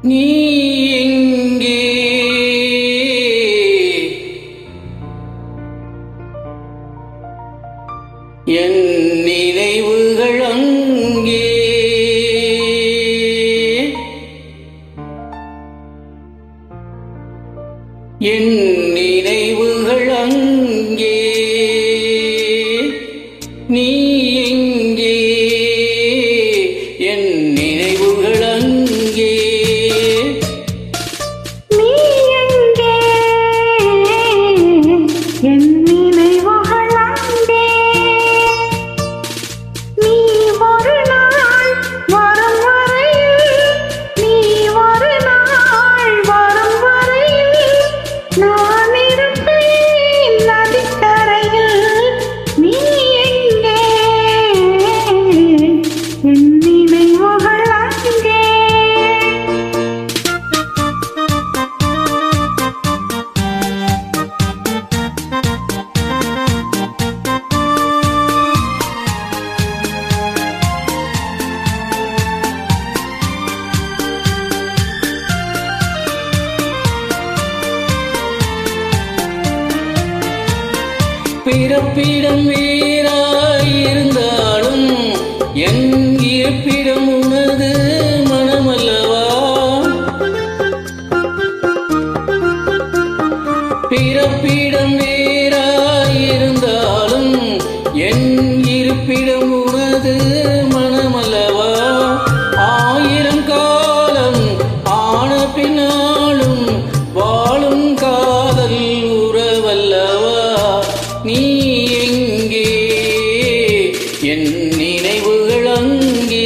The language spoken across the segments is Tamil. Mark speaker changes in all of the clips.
Speaker 1: நீ எங்கே? என் நினைவுகள் அங்கே. என் நினைவுகள் அங்கே. நீ எங்கே? என் நினைவுகள் அங்கே.
Speaker 2: நீ எங்கே? என் நினைவுகள் அங்கே. நீ ஒரு நாள் வரும் வரையில், நீ ஒரு நாள் வரும் வரையில் நான் இருப்பேன் நதிக்கரையில். நீ எங்கே? என் நினைவுகள் அங்கே.
Speaker 1: பிறப்பிடம் வேறாயிருந்தாலும் என் இருப்பிடம் உனது மனமல்லவா? பிறப்பிடம் வேறாயிருந்தாலும் என் இருப்பிடம் உனது மனமல்லவா? ஆயிரம் காலம் ஆன பின்னாலும் வாழும் காதல் உறவல்லவா? நீ எங்கே? என் நினைவுகள் அங்கே.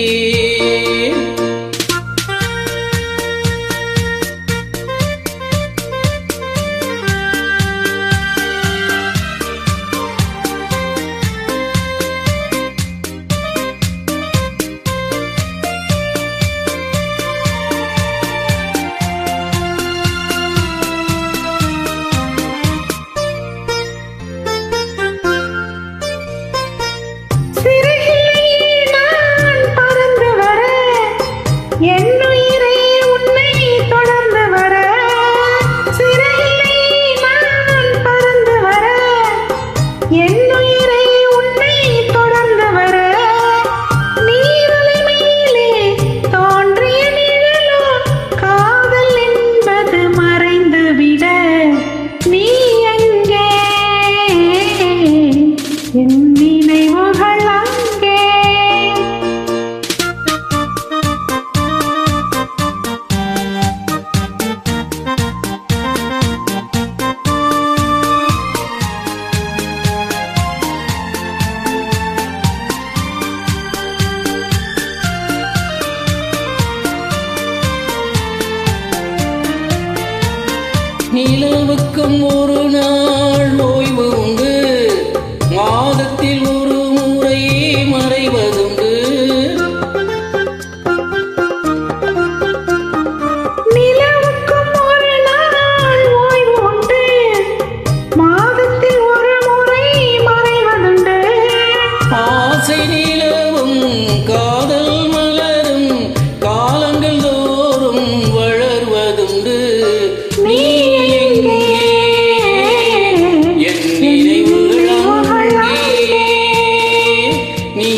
Speaker 2: என்னுயிரே உன்னை தொடர்ந்து வர, சிறையிலே நான் பறந்து வர. என்னுயிரே உன்னை தொடர்ந்து வர, நீரலை மேலே தோன்றிய நிழலோ காதல் என்பது மறைந்து விட. நீ எங்கே? என் நினைவுகள் அங்கே.
Speaker 1: நிலவுக்கும் ஒரு நாள் ஓய்வு உண்டு, மாதத்தில் ஒரு முறை மறைவதுண்டு.
Speaker 2: நிலவுக்கும் ஒரு நாள் ஓய்வு உண்டு, மாதத்தில் ஒரு முறை மறைவதுண்டு.
Speaker 1: ஆசை நிலவும் காதல் மலரும் காலங்கள் தோறும் வளர்வதுண்டு. நீ எங்கே? என் நினைவுகள் அங்கே. நீ